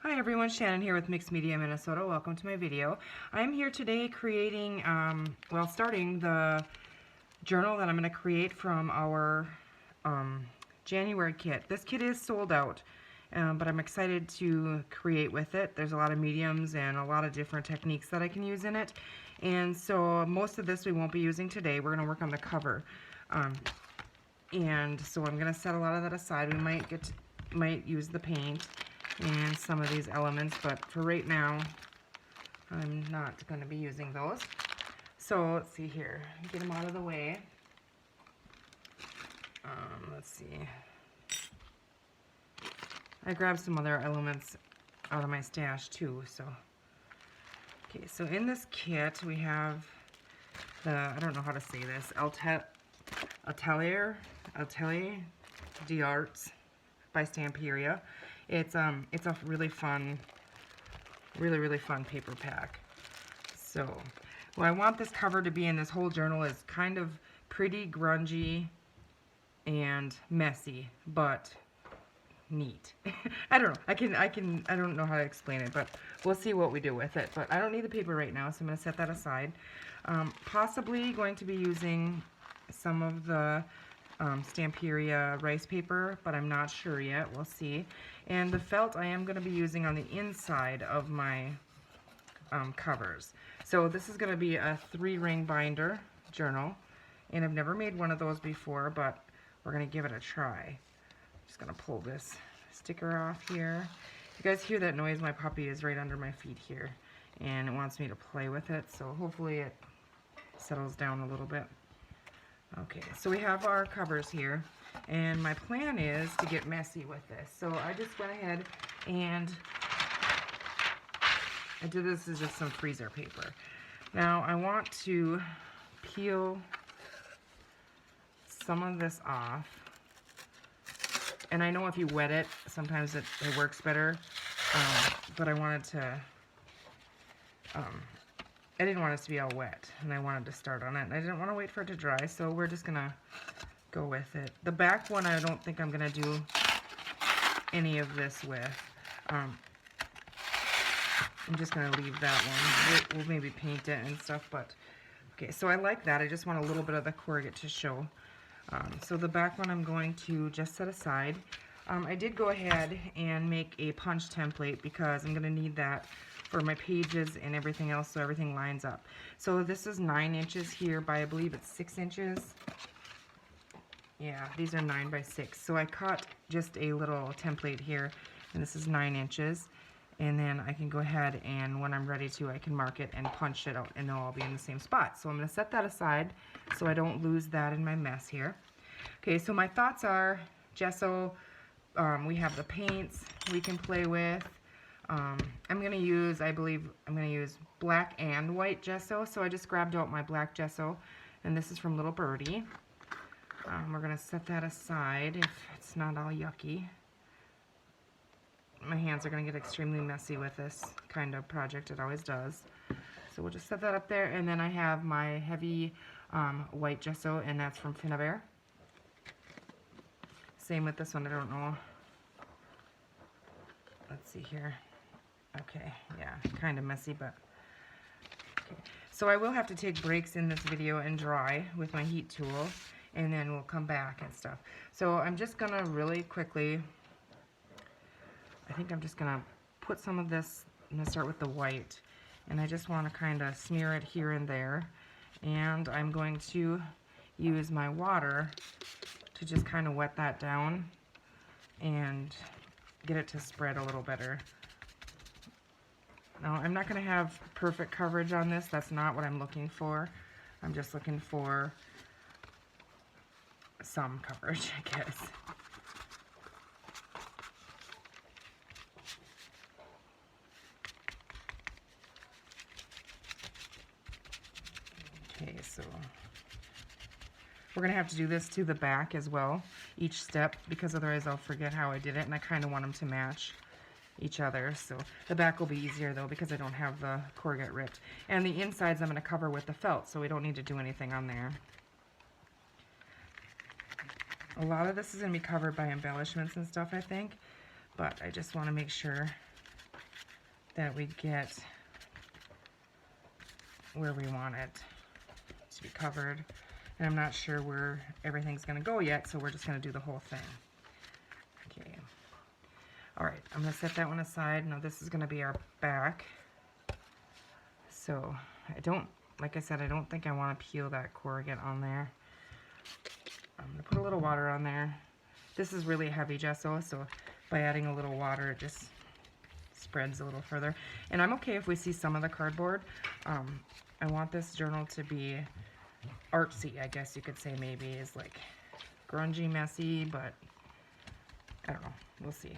Hi everyone, Shannon here with Mixed Media Minnesota. Welcome to my video. I'm here today creating, starting the journal that I'm going to create from our January kit. This kit is sold out, but I'm excited to create with it. There's a lot of mediums and a lot of different techniques that I can use in it. And so most of this we won't be using today. We're going to work on the cover. And so I'm going to set a lot of that aside. We might use the paint and some of these elements, but for right now I'm not going to be using those. So let's see here, get them out of the way. Let's see, I grabbed some other elements out of my stash too. So okay, so in this kit we have the, I don't know how to say this, Atelier d'Arts by Stamperia. It's a really fun paper pack. So what I want this cover to be in this whole journal is kind of pretty, grungy, and messy, but neat. I don't know. I don't know how to explain it, but we'll see what we do with it. But I don't need the paper right now, so I'm going to set that aside. Possibly going to be using some of the Stamperia rice paper, but I'm not sure yet. We'll see. And the felt I am going to be using on the inside of my covers. So this is going to be a 3-ring binder journal, and I've never made one of those before, but we're going to give it a try. Just going to pull this sticker off here. You guys hear that noise? My puppy is right under my feet here, and it wants me to play with it, so hopefully it settles down a little bit. Okay, so we have our covers here, and my plan is to get messy with this. So I just went ahead and I did this as just some freezer paper. Now I want to peel some of this off, and I know if you wet it, sometimes it works better, but I wanted to, I didn't want it to be all wet, and I wanted to start on it. And I didn't want to wait for it to dry, so we're just going to go with it. The back one I don't think I'm going to do any of this with. I'm just going to leave that one. We'll maybe paint it and stuff, but okay, so I like that. I just want a little bit of the corrugate to show. So the back one I'm going to just set aside. I did go ahead and make a punch template because I'm going to need that for my pages and everything else, so everything lines up. So this is 9 inches here by, I believe it's 6 inches. Yeah, these are 9 by 6. So I cut just a little template here, and this is 9 inches. And then I can go ahead, and when I'm ready to, I can mark it and punch it out, and they'll all be in the same spot. So I'm going to set that aside so I don't lose that in my mess here. Okay, so my thoughts are gesso. We have the paints we can play with. I'm going to use, I believe, I'm going to use black and white gesso. So I just grabbed out my black gesso, and this is from Little Birdie. We're going to set that aside if it's not all yucky. My hands are going to get extremely messy with this kind of project. It always does. So we'll just set that up there, and then I have my heavy white gesso, and that's from Finnabair. Same with this one. I don't know. Let's see here. Okay, yeah, kind of messy, but okay. So I will have to take breaks in this video and dry with my heat tool, and then we'll come back and stuff. So I'm just gonna really quickly, I think I'm just gonna put some of this, I'm gonna start with the white, and I just want to kind of smear it here and there, and I'm going to use my water to just kind of wet that down and get it to spread a little better. Now, I'm not going to have perfect coverage on this. That's not what I'm looking for. I'm just looking for some coverage, I guess. Okay, so we're going to have to do this to the back as well, each step, because otherwise I'll forget how I did it, and I kind of want them to match each other. So the back will be easier though because I don't have the corrugate ripped. And the insides I'm going to cover with the felt, so we don't need to do anything on there. A lot of this is going to be covered by embellishments and stuff, I think, but I just want to make sure that we get where we want it to be covered. And I'm not sure where everything's going to go yet, so we're just going to do the whole thing. Okay. All right, I'm going to set that one aside. Now this is going to be our back. So like I said, I don't think I want to peel that corrugate on there. I'm going to put a little water on there. This is really heavy gesso, so by adding a little water, it just spreads a little further. And I'm okay if we see some of the cardboard. I want this journal to be artsy, I guess you could say, maybe, is like grungy, messy, but I don't know. We'll see.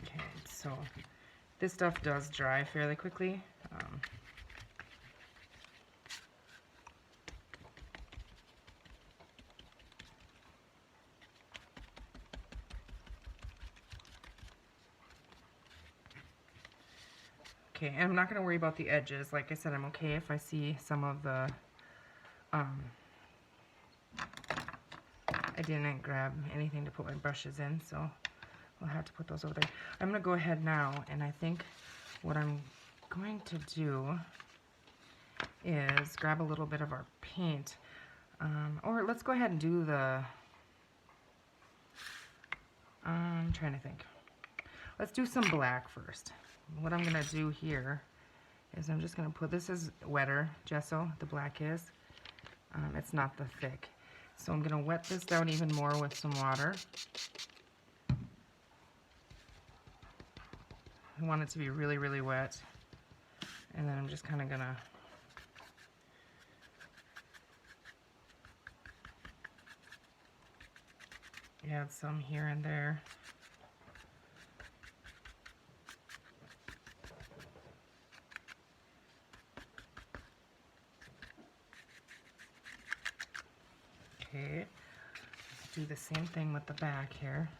Okay, so this stuff does dry fairly quickly. Okay, and I'm not going to worry about the edges. Like I said, I'm okay if I see some of the, I didn't grab anything to put my brushes in, so we'll have to put those over there. I'm going to go ahead now, and I think what I'm going to do is grab a little bit of our paint, or let's go ahead and do the, I'm trying to think. Let's do some black first. What I'm going to do here is I'm just going to put, this is wetter gesso, the black is. It's not the thick. So I'm going to wet this down even more with some water. I want it to be really, really wet. And then I'm just kind of going to add some here and there. Okay, do the same thing with the back here.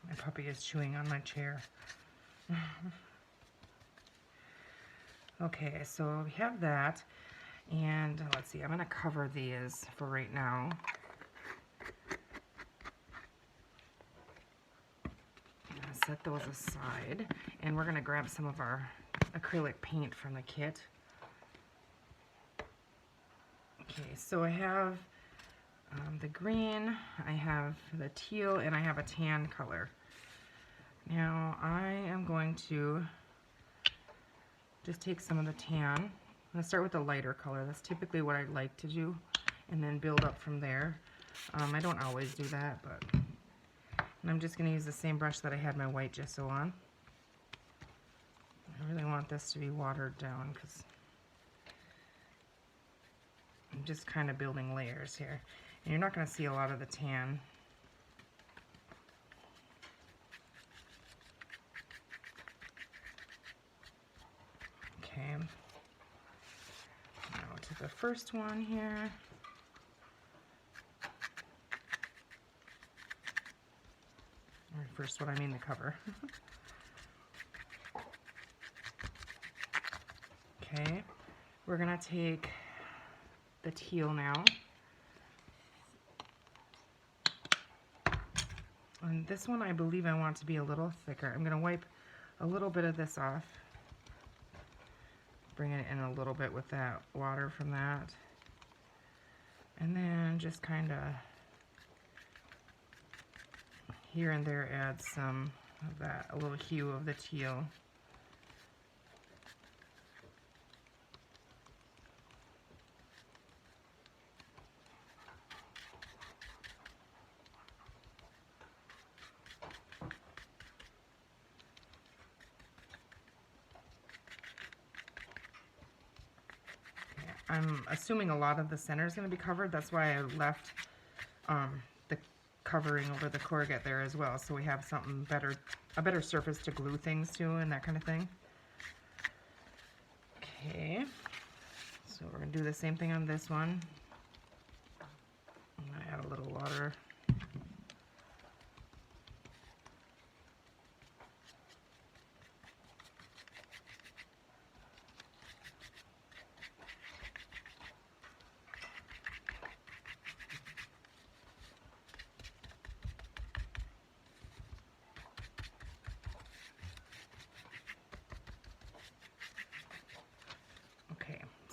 My puppy is chewing on my chair. Okay, so we have that, and let's see, I'm going to cover these for right now. Set those aside, and we're going to grab some of our acrylic paint from the kit. Okay, so I have the green, I have the teal, and I have a tan color. Now I am going to just take some of the tan. I'm going to start with the lighter color. That's typically what I like to do, and then build up from there. I don't always do that, but and I'm just going to use the same brush that I had my white gesso on. I really want this to be watered down because I'm just kind of building layers here. And you're not going to see a lot of the tan. Okay. Now to the first one here. Or first one, I mean the cover. Okay. We're going to take the teal now. And this one I believe I want to be a little thicker. I'm going to wipe a little bit of this off. Bring it in a little bit with that water from that. And then just kind of here and there add some of that, a little hue of the teal. I'm assuming a lot of the center is going to be covered. That's why I left the covering over the corrugate there as well, so we have something better, a better surface to glue things to and that kind of thing. Okay, so we're going to do the same thing on this one. I'm going to add a little water.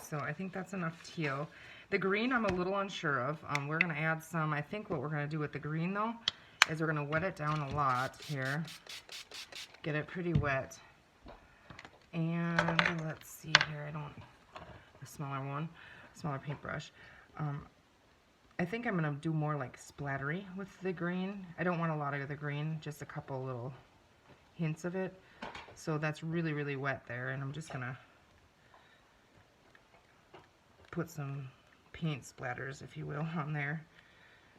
So I think that's enough teal. The green I'm a little unsure of. We're going to add some. I think what we're going to do with the green though is we're going to wet it down a lot here. Get it pretty wet. And let's see here. A smaller one, smaller paintbrush. I think I'm going to do more like splattery with the green. I don't want a lot of the green, just a couple little hints of it. So that's really, really wet there, and I'm just going to put some paint splatters, if you will, on there.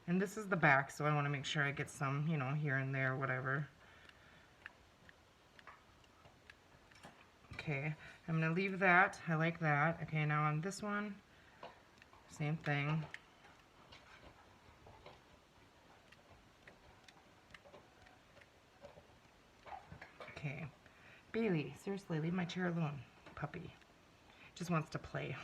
And this is the back, so I want to make sure I get some, you know, here and there, whatever. Okay, I'm going to leave that. I like that. Okay, now on this one, same thing. Okay. Bailey, seriously, leave my chair alone, puppy. Just wants to play.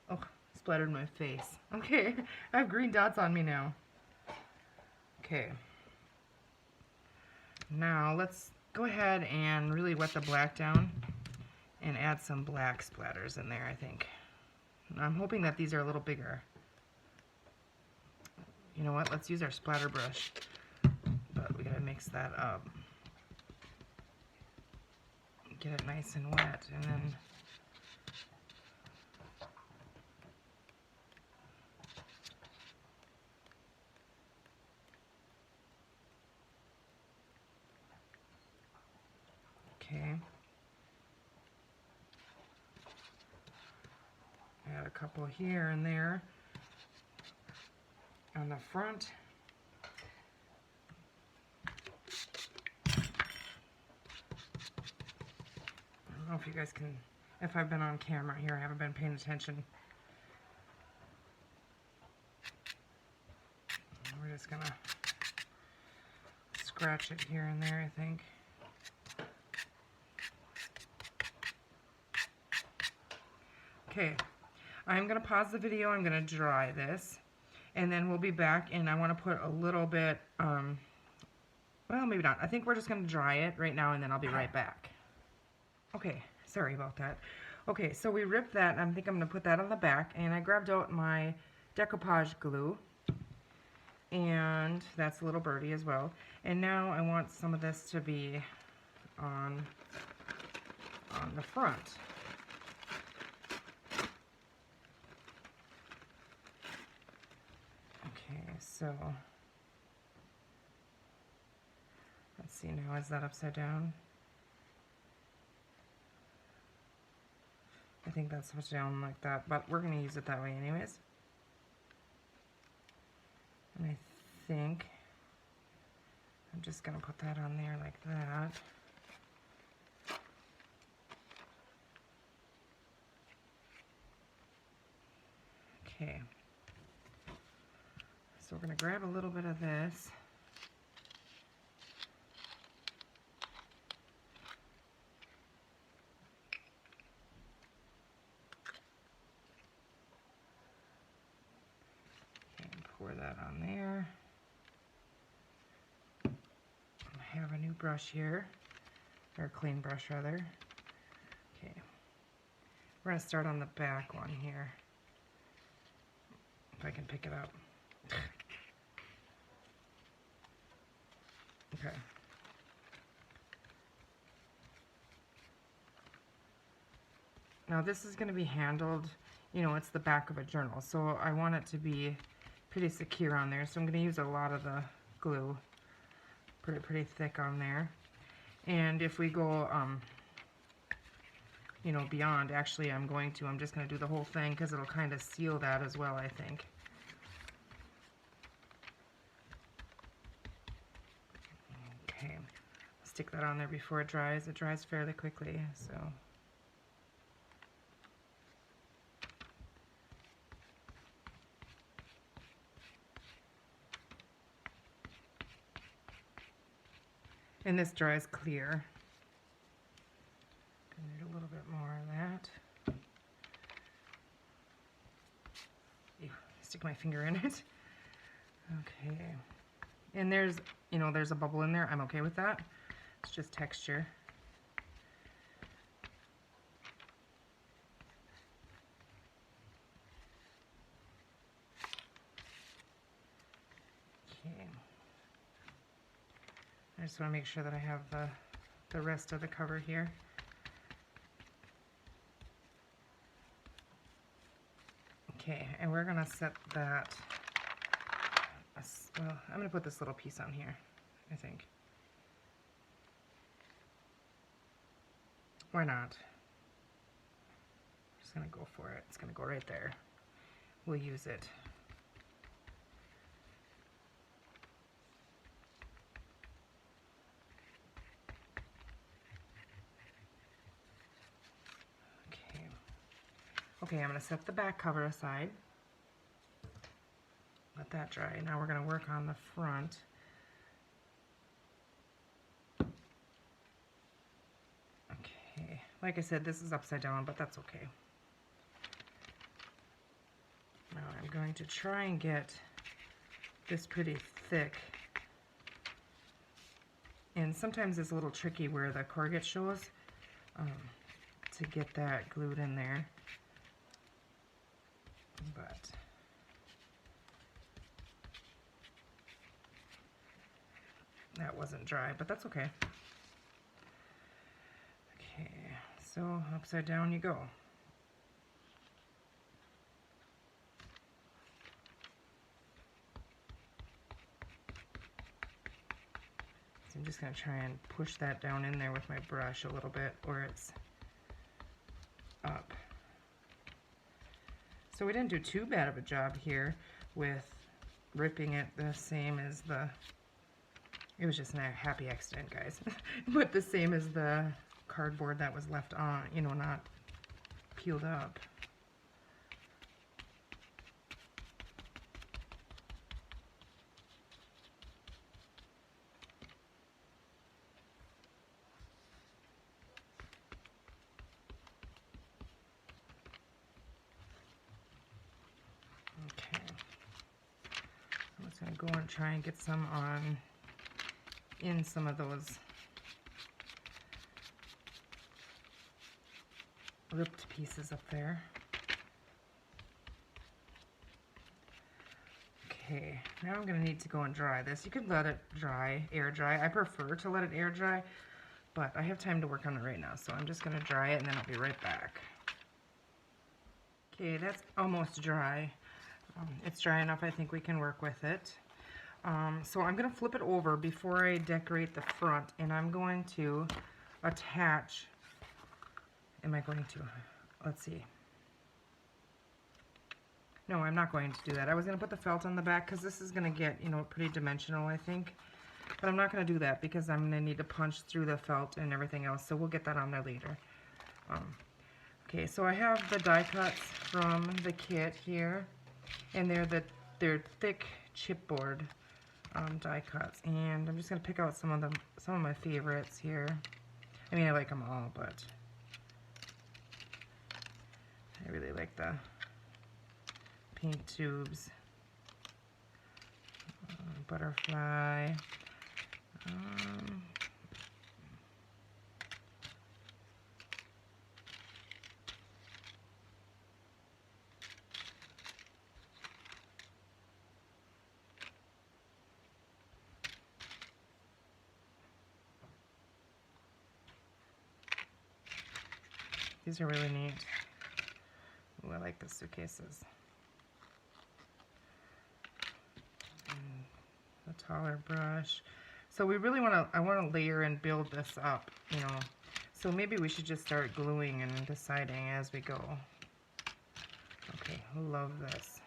Oh, splattered my face. Okay, I have green dots on me now. Okay. Now let's go ahead and really wet the black down and add some black splatters in there, I think. I'm hoping that these are a little bigger. You know what? Let's use our splatter brush. But we gotta mix that up. Get it nice and wet, and then okay. Add a couple here and there on the front. I don't know if you guys can, if I've been on camera here, I haven't been paying attention. We're just gonna scratch it here and there, I think. Okay, I'm gonna pause the video, I'm gonna dry this, and then we'll be back, and I wanna put a little bit, well, maybe not. I think we're just gonna dry it right now, and then I'll be right back. Okay, sorry about that. Okay, so we ripped that, and I think I'm going to put that on the back, and I grabbed out my decoupage glue, and that's a little birdie as well. And now I want some of this to be on the front. Okay, so let's see now, is that upside down? I think that's supposed to down like that, but we're going to use it that way anyways. And I think I'm just going to put that on there like that. Okay. So we're going to grab a little bit of this. Pour that on there. I have a new brush here, or a clean brush rather. Okay, we're going to start on the back one here, if I can pick it up. Okay. Now this is going to be handled, you know, it's the back of a journal, so I want it to be pretty secure on there, so I'm going to use a lot of the glue, put it pretty thick on there. And if we go you know, beyond, actually I'm just going to do the whole thing because it'll kind of seal that as well, I think. stick that on there before it dries. It dries fairly quickly, so. And this dries clear. Gonna need a little bit more of that. Ew, stick my finger in it. Okay. And there's, you know, there's a bubble in there. I'm okay with that. It's just texture. Okay. I just want to make sure that I have the rest of the cover here. Okay, and we're going to set that, well, I'm going to put this little piece on here, I think. Why not? I'm just going to go for it. It's going to go right there. We'll use it. Okay, I'm going to set the back cover aside. Let that dry. Now we're going to work on the front. Okay, like I said, this is upside down, but that's okay. Now I'm going to try and get this pretty thick. And sometimes it's a little tricky where the corrugate shows to get that glued in there. But that wasn't dry, but that's okay. Okay, so upside down you go. So I'm just going to try and push that down in there with my brush a little bit where it's up. So we didn't do too bad of a job here with ripping it the same as the, it was just a happy accident, guys, but the same as the cardboard that was left on, you know, not peeled up. I'm going to go and try and get some on in some of those ripped pieces up there. Okay, now I'm going to need to go and dry this. You could let it dry, air dry. I prefer to let it air dry, but I have time to work on it right now, so I'm just going to dry it and then I'll be right back. Okay, that's almost dry. It's dry enough, I think we can work with it. So I'm going to flip it over before I decorate the front, and I'm going to attach, am I going to, let's see. No, I'm not going to do that. I was going to put the felt on the back because this is going to get, you know, pretty dimensional, I think. But I'm not going to do that because I'm going to need to punch through the felt and everything else, so we'll get that on there later. Okay, so I have the die cuts from the kit here. And they're thick chipboard die cuts, and I'm just gonna pick out some of my favorites here. I mean, I like them all, but I really like the paint tubes, butterfly. These are really neat. Ooh, I like the suitcases. And the taller brush. So we really want to, I want to layer and build this up, you know. So maybe we should just start gluing and deciding as we go. Okay, love this.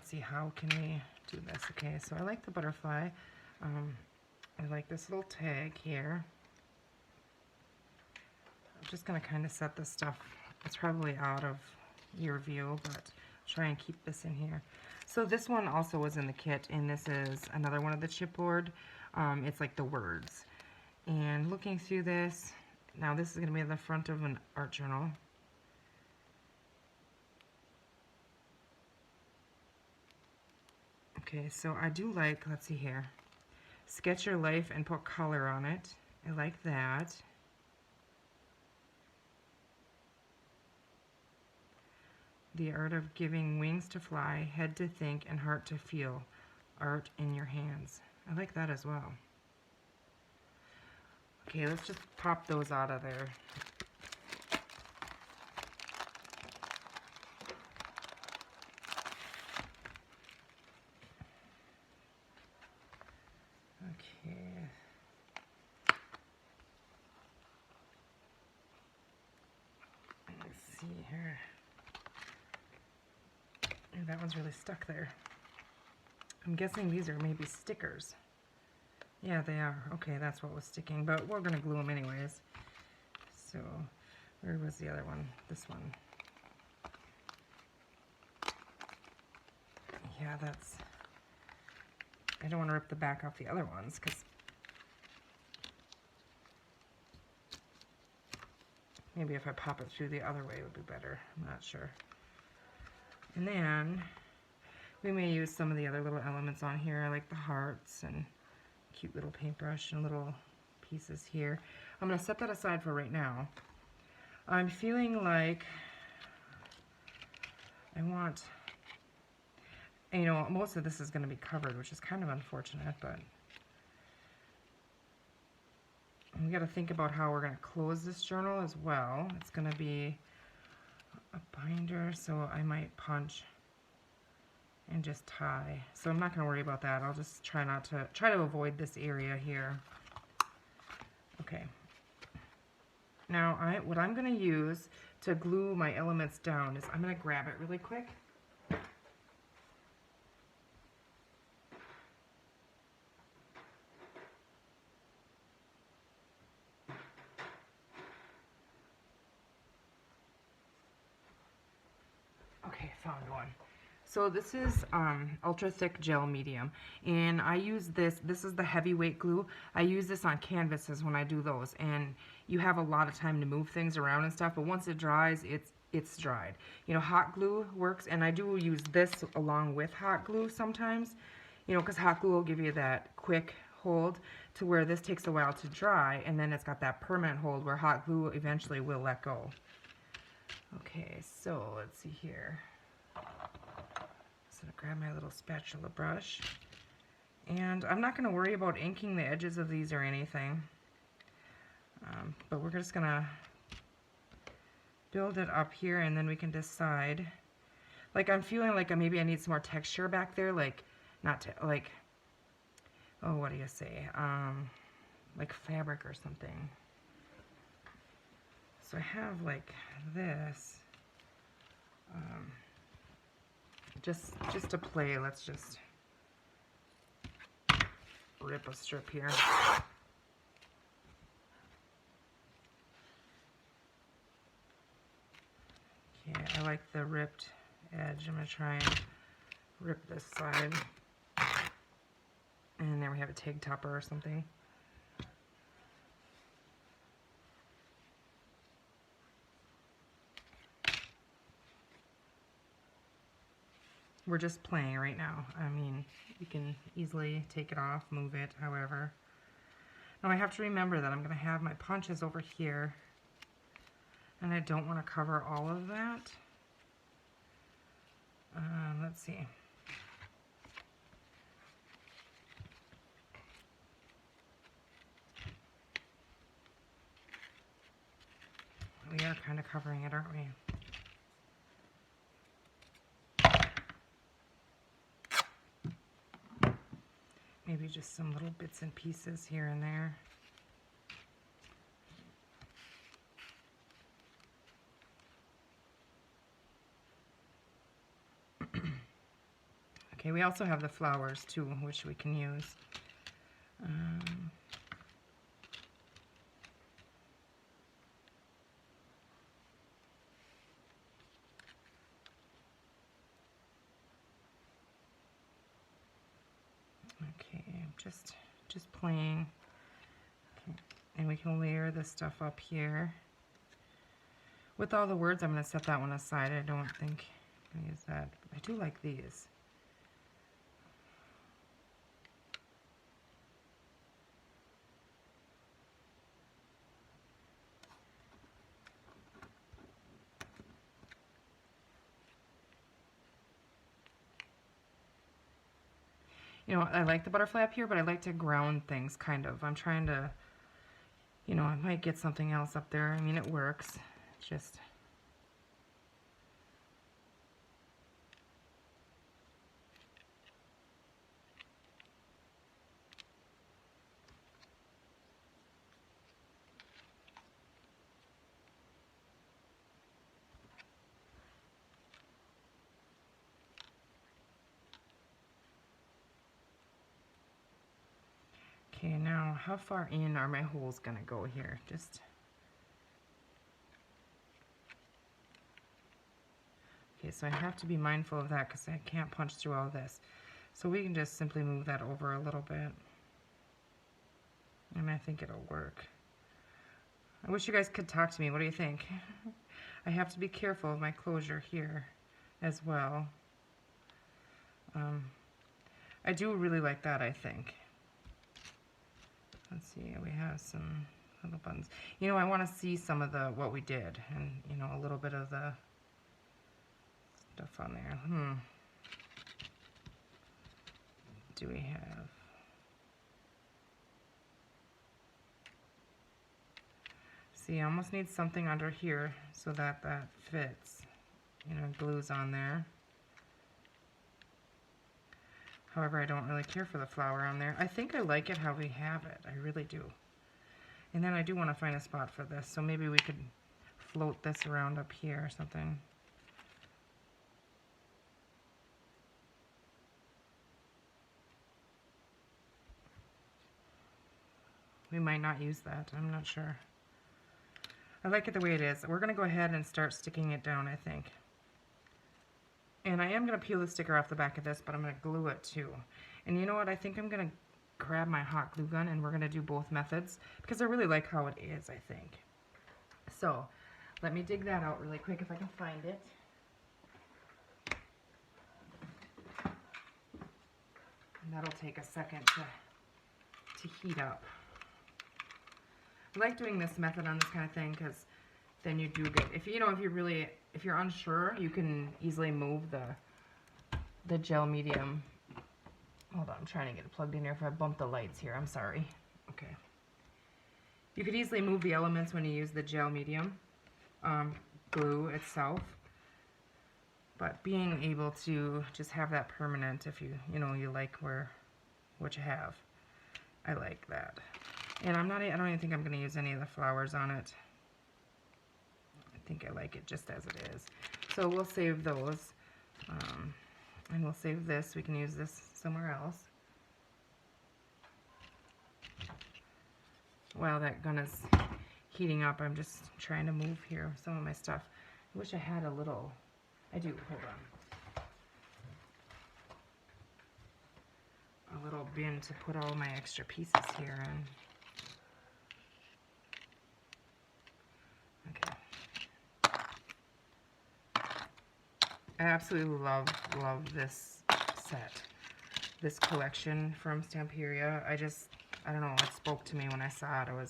let's see, how can we do this? Okay, so I like the butterfly. I like this little tag here. I'm just going to kind of set this stuff. It's probably out of your view, but try and keep this in here. So this one also was in the kit, and this is another one of the chipboard. It's like the words. And looking through this, now this is going to be the front of an art journal. Okay, so I do like, let's see here, sketch your life and put color on it. I like that. The art of giving wings to fly, head to think, and heart to feel. Art in your hands. I like that as well. Okay, let's just pop those out of there. Okay. Let's see here. Oh, that one's really stuck there. I'm guessing these are maybe stickers. Yeah, they are. Okay, that's what was sticking, but we're going to glue them anyways. So, where was the other one? This one. Yeah, that's... I don't want to rip the back off the other ones, because maybe if I pop it through the other way it would be better. I'm not sure. And then we may use some of the other little elements on here. I like the hearts and cute little paintbrush and little pieces here. I'm going to set that aside for right now. I'm feeling like I want, you know, most of this is going to be covered, which is kind of unfortunate, but we got to think about how we're going to close this journal as well. It's going to be a binder, so I might punch and just tie. So I'm not going to worry about that. I'll just try to avoid this area here. Okay. Now what I'm going to use to glue my elements down is I'm going to grab it really quick. Okay, found one. So this is ultra thick gel medium, and I use this is the heavyweight glue. I use this on canvases when I do those, and you have a lot of time to move things around and stuff, but once it dries, it's dried. You know, hot glue works, and I do use this along with hot glue sometimes, you know, because hot glue will give you that quick hold to where this takes a while to dry, and then it's got that permanent hold where hot glue eventually will let go. Okay, so let's see here. So grab my little spatula brush, and I'm not going to worry about inking the edges of these or anything, but we're just going to build it up here, and then we can decide. Like, I'm feeling like maybe I need some more texture back there, like, like, oh, what do you say, like fabric or something. So I have like this, just to play, let's just rip a strip here. Okay, I like the ripped edge. I'm going to try and rip this side. And there we have a tag topper or something. We're just playing right now. I mean, you can easily take it off, move it, however. Now I have to remember that I'm going to have my punches over here, and I don't want to cover all of that. Let's see. We are kind of covering it, aren't we? Maybe just some little bits and pieces here and there. Okay, we also have the flowers too, which we can use. Okay, just playing. Okay. And we can layer this stuff up here. With all the words, I'm going to set that one aside. I don't think I'm going to use that. I do like these. You know, I like the butterfly up here, but I like to ground things, kind of. I'm trying to, you know, I might get something else up there. I mean, it works. It's just... Okay, now how far in are my holes going to go here? Just... Okay, so I have to be mindful of that because I can't punch through all this. So we can just simply move that over a little bit. And I think it'll work. I wish you guys could talk to me. What do you think? I have to be careful of my closure here as well. I do really like that, I think. Let's see, we have some little buttons. You know, I want to see some of the what we did, and you know, a little bit of the stuff on there. Do we have? See, I almost need something under here so that that fits. You know, glue's on there. However, I don't really care for the flower on there. I think I like it how we have it. I really do. And then I do want to find a spot for this. So maybe we could float this around up here or something. We might not use that. I'm not sure. I like it the way it is. We're going to go ahead and start sticking it down, I think. And I am going to peel the sticker off the back of this, but I'm going to glue it too. And you know what? I think I'm going to grab my hot glue gun and we're going to do both methods because I really like how it is, I think. So let me dig that out really quick if I can find it. And that'll take a second to heat up. I like doing this method on this kind of thing because then you do get, if you're unsure, you can easily move the gel medium. Hold on, I'm trying to get it plugged in here if I bump the lights here. I'm sorry. Okay. You could easily move the elements when you use the gel medium glue itself. But being able to just have that permanent, if you like what you have, I like that. And I don't even think I'm going to use any of the flowers on it. I think I like it just as it is. So we'll save those. And we'll save this. We can use this somewhere else. While that gun is heating up, I'm just trying to move here some of my stuff. I wish I had a little... I do. Hold on. A little bin to put all my extra pieces here in. I absolutely love this set, this collection from Stamperia. I don't know, it spoke to me when I saw it. I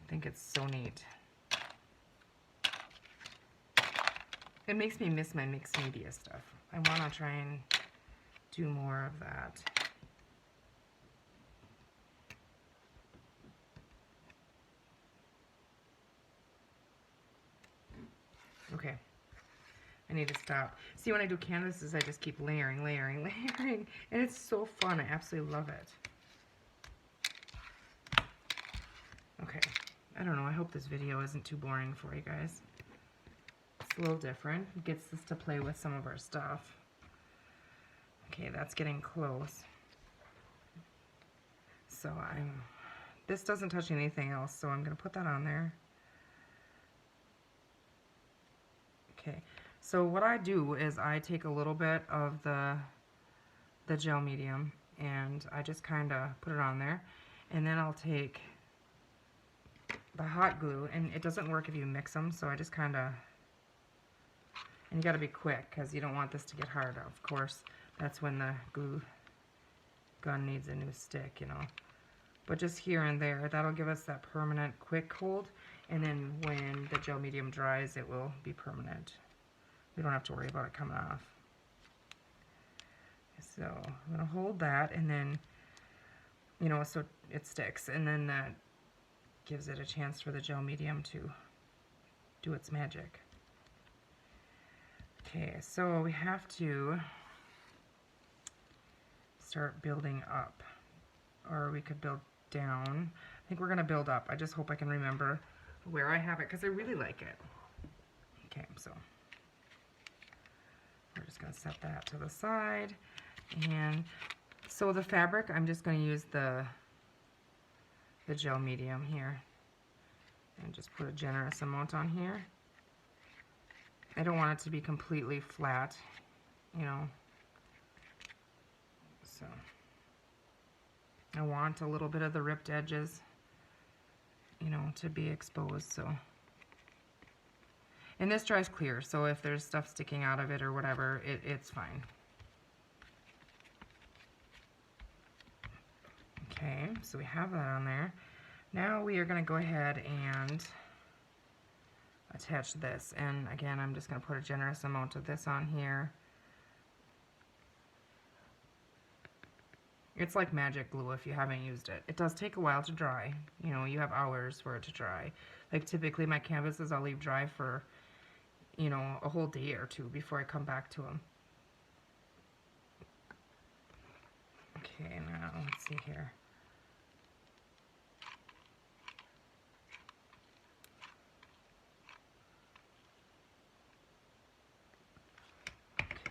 think it's so neat. It makes me miss my mixed media stuff. I want to try and do more of that. Okay. I need to stop. See, when I do canvases, I just keep layering, layering, layering. And it's so fun. I absolutely love it. Okay. I don't know. I hope this video isn't too boring for you guys. It's a little different. It gets us to play with some of our stuff. Okay, that's getting close. So this doesn't touch anything else, so I'm going to put that on there. Okay, so what I do is I take a little bit of the gel medium and I just kind of put it on there, and then I'll take the hot glue, and it doesn't work if you mix them, so I just kind of, and you got to be quick because you don't want this to get hard. Of course, that's when the glue gun needs a new stick, you know. But just here and there, that'll give us that permanent quick hold, and then when the gel medium dries, it will be permanent. We don't have to worry about it coming off. So I'm going to hold that, and then, you know, so it sticks, and then that gives it a chance for the gel medium to do its magic. Okay, so we have to start building up, or we could build down. I think we're going to build up. I just hope I can remember where I have it because I really like it. Okay, so we're just going to set that to the side. And so the fabric, I'm just going to use the gel medium here and just put a generous amount on here. I don't want it to be completely flat, you know, so I want a little bit of the ripped edges, you know, to be exposed. So, and this dries clear, so if there's stuff sticking out of it or whatever, it's fine. Okay, so we have that on there. Now we are going to go ahead and attach this, and again I'm just going to put a generous amount of this on here. It's like magic glue if you haven't used it. It does take a while to dry. You know, you have hours for it to dry. Like typically my canvases I'll leave dry for, you know, a whole day or two before I come back to them. Okay, now let's see here.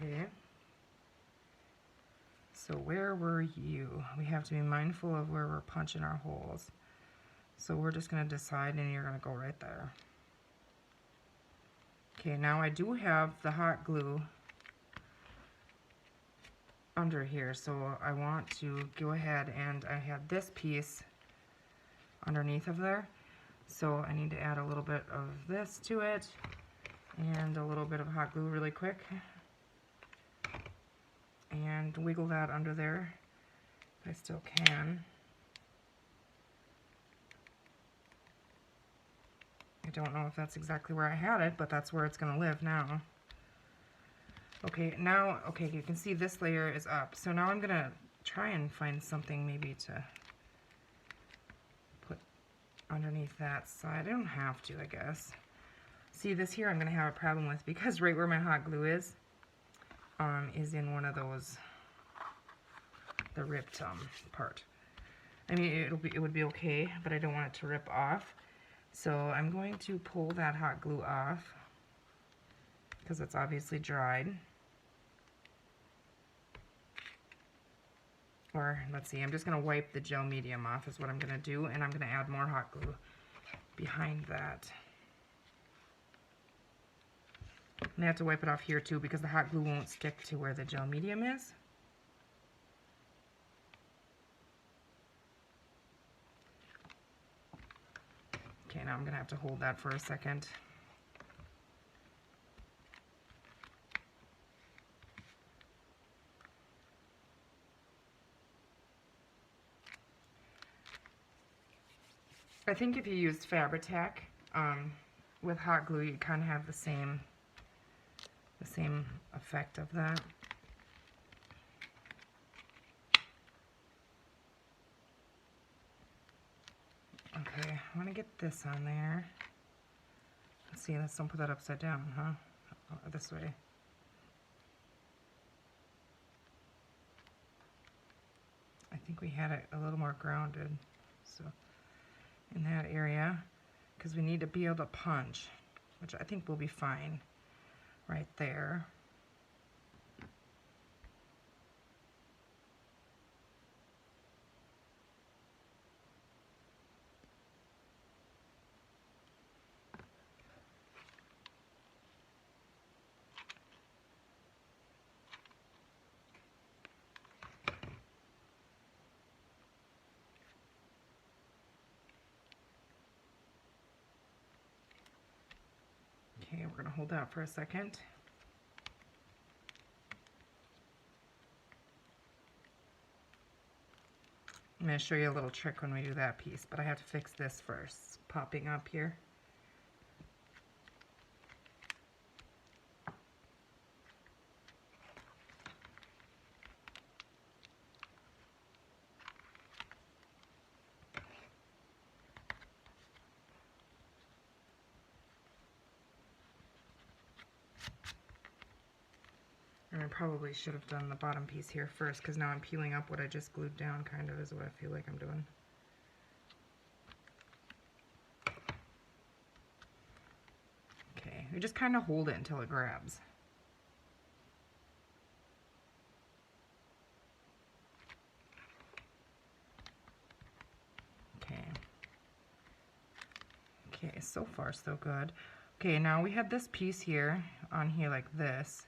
Okay. So where were you? We have to be mindful of where we're punching our holes. So we're just going to decide, and you're going to go right there. Okay, now I do have the hot glue under here, so I want to go ahead, and I have this piece underneath of there. So I need to add a little bit of this to it and a little bit of hot glue really quick. And wiggle that under there if I still can. I don't know if that's exactly where I had it, but that's where it's going to live now. Okay, now, okay, you can see this layer is up. So now I'm going to try and find something maybe to put underneath that side. I don't have to, I guess. See, this here I'm going to have a problem with because right where my hot glue is in one of those, the ripped part. I mean, it would be okay, but I don't want it to rip off. So I'm going to pull that hot glue off because it's obviously dried. Or let's see, I'm just going to wipe the gel medium off is what I'm going to do, and I'm going to add more hot glue behind that. And I have to wipe it off here too because the hot glue won't stick to where the gel medium is. Okay, now I'm going to have to hold that for a second. I think if you used Fabri-Tac with hot glue, you kind of have the same effect of that. Okay, I want to get this on there. Let's see, let's don't put that upside down, huh? This way. I think we had it a little more grounded, so in that area, because we need to be able to punch, which I think will be fine right there. Okay, we're gonna hold that for a second. I'm going to show you a little trick when we do that piece, but I have to fix this first. It's popping up here. And I probably should have done the bottom piece here first, because now I'm peeling up what I just glued down, kind of is what I feel like I'm doing. Okay, we just kind of hold it until it grabs. Okay. Okay, so far so good. Okay, now we have this piece here on here like this.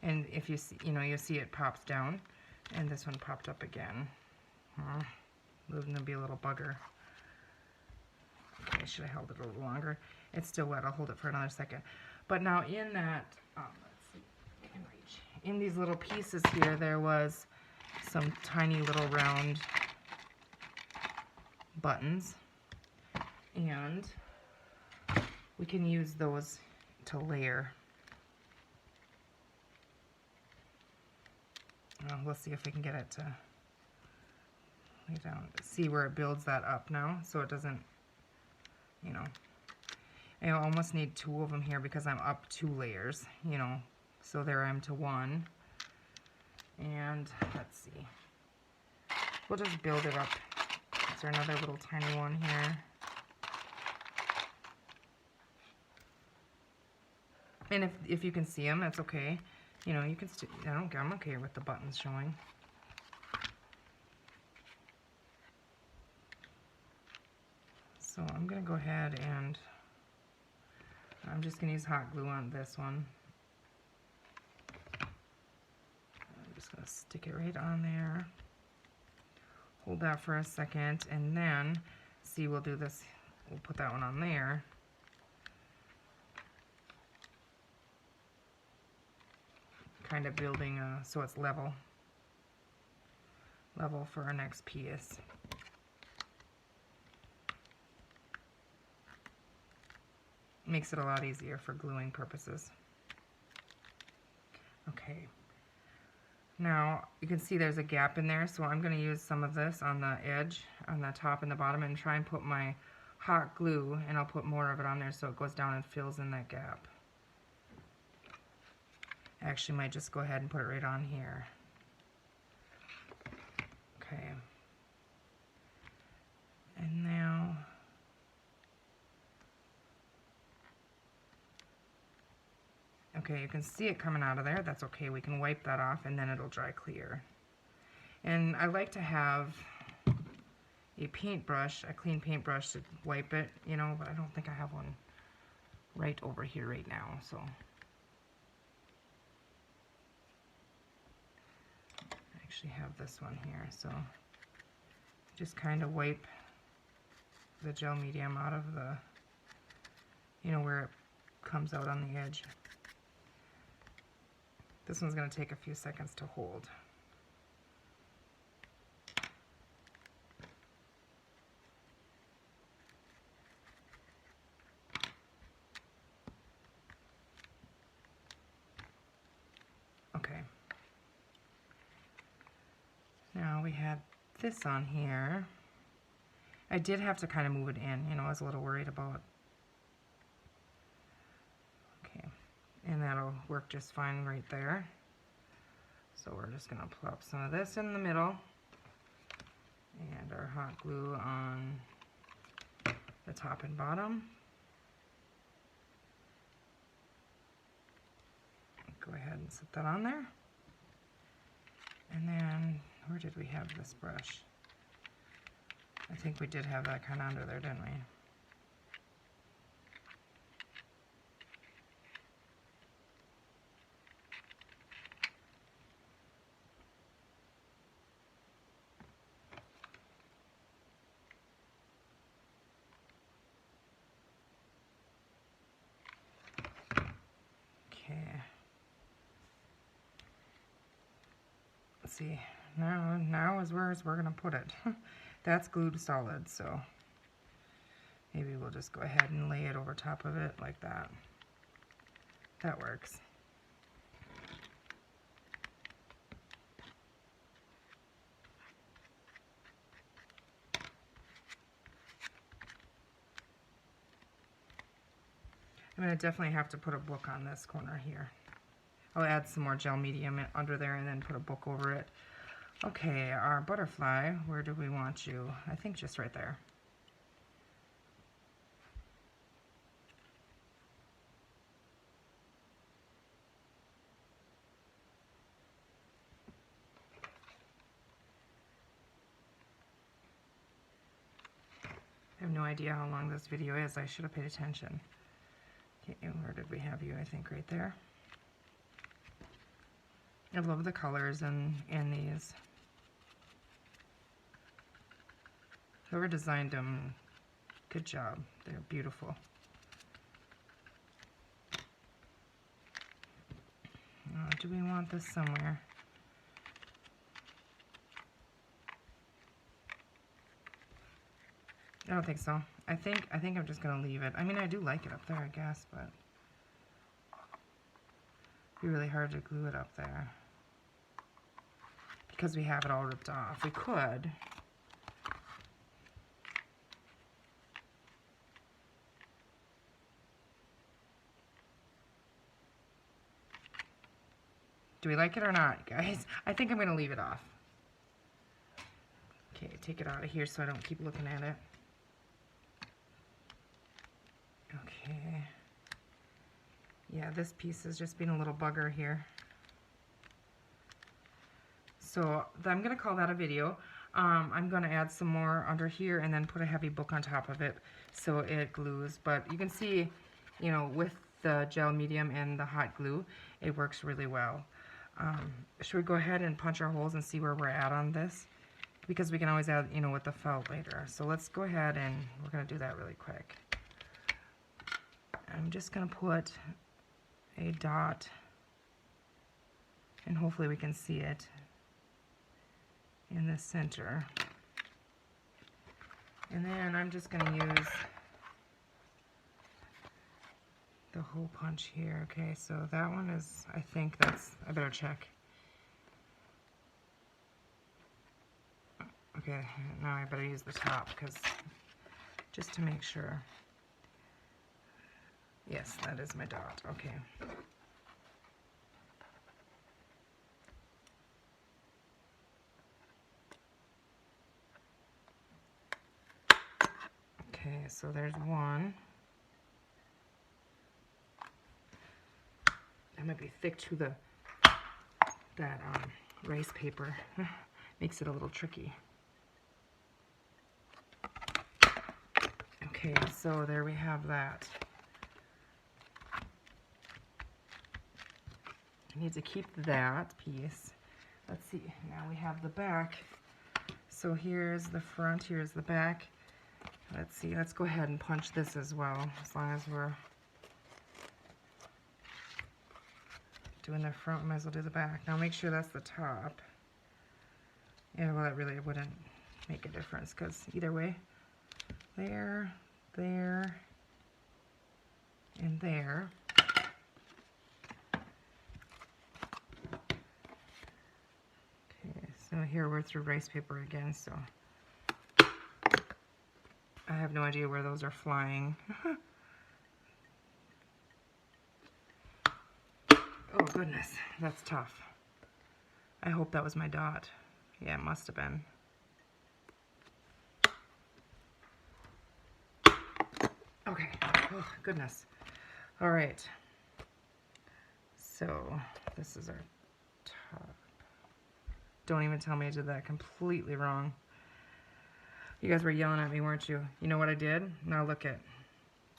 And if you see, you see it pops down, and this one popped up again. Moving to be a little bugger. Okay, I should have held it a little longer. It's still wet. I'll hold it for another second. But now in that, let's see, I can reach. In these little pieces here, there was some tiny little round buttons, and we can use those to layer. Let's see if we can get it to lay down. See where it builds that up now, so it doesn't, I almost need 2 of them here because I'm up 2 layers, so there I am to 1. And let's see, we'll just build it up. Is there another little tiny one here? And if you can see them, that's okay. You can I'm okay with the buttons showing. So I'm going to go ahead and I'm just going to use hot glue on this one. I'm just going to stick it right on there. Hold that for a second, and then, see, we'll do this. We'll put that one on there. Kind of building so it's level for our next piece. Makes it a lot easier for gluing purposes. Okay, now you can see there's a gap in there, so I'm going to use some of this on the edge, on the top and the bottom, and try and put my hot glue, and I'll put more of it on there so it goes down and fills in that gap. Actually, might just go ahead and put it right on here. Okay. And now, okay, you can see it coming out of there. That's okay. We can wipe that off, and then it'll dry clear. And I like to have a paintbrush, a clean paintbrush to wipe it, but I don't think I have one right over here right now, so. Actually have this one here, so just kind of wipe the gel medium out of the, where it comes out on the edge. This one's going to take a few seconds to hold. Okay. Now we have this on here. I did have to kind of move it in, I was a little worried about. Okay, and that'll work just fine right there. So we're just going to plop some of this in the middle and our hot glue on the top and bottom. Go ahead and set that on there. And then, where did we have this brush? I think we did have that kind of under there, didn't we? see. Now is where we're gonna put it. That's glued solid, so maybe we'll just go ahead and lay it over top of it like that. That works. I'm going to definitely have to put a book on this corner here. I'll add some more gel medium under there and then put a book over it. Okay, our butterfly, where do we want you? I think just right there. I have no idea how long this video is. I should have paid attention. Okay, where did we have you? I think right there. I love the colors in these. Whoever designed them, good job. They're beautiful. Do we want this somewhere? I don't think so. I think I'm just gonna leave it. I mean, I do like it up there, I guess, but it'd be really hard to glue it up there because we have it all ripped off. We could. Do we like it or not, guys? I think I'm gonna leave it off. Okay, take it out of here so I don't keep looking at it. Okay. Yeah, this piece is just being a little bugger here. So I'm going to call that a video. I'm going to add some more under here and then put a heavy book on top of it so it glues. But you can see, you know, with the gel medium and the hot glue, it works really well. Should we go ahead and punch our holes and see where we're at on this? Because we can always add, you know, with the felt later. So let's go ahead and we're going to do that really quick. I'm just going to put a dot, and hopefully we can see it in the center. And then I'm just going to use the hole punch here. Okay, so that one is, I think that's, I better check. Okay, now I better use the top because just to make sure. Yes, that is my dot. Okay. Okay, so there's one. That might be thick to that rice paper. Makes it a little tricky. Okay, so there we have that. I need to keep that piece. Let's see, now we have the back. So here's the front, here's the back. Let's see, let's go ahead and punch this as well, as long as we're doing the front, we might as well do the back. Now make sure that's the top. Yeah, well, that really wouldn't make a difference, because either way, there, there, and there. So here we're through rice paper again, so I have no idea where those are flying. Oh goodness, that's tough. I hope that was my dot. Yeah, it must have been. Okay, oh goodness. All right, so this is our top. Don't even tell me I did that completely wrong. You guys were yelling at me, weren't you? You know what I did? Now look at,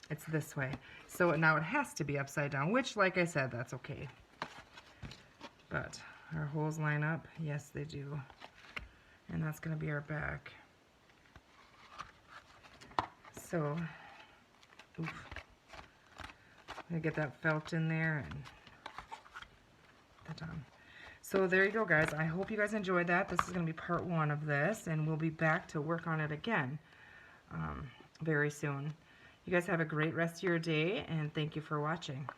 it's this way. So now it has to be upside down, which, like I said, that's okay. But our holes line up. Yes, they do. And that's going to be our back. So, oof. I'm going to get that felt in there and that on. So there you go, guys. I hope you guys enjoyed that. This is going to be part 1 of this, and we'll be back to work on it again very soon. You guys have a great rest of your day, and thank you for watching.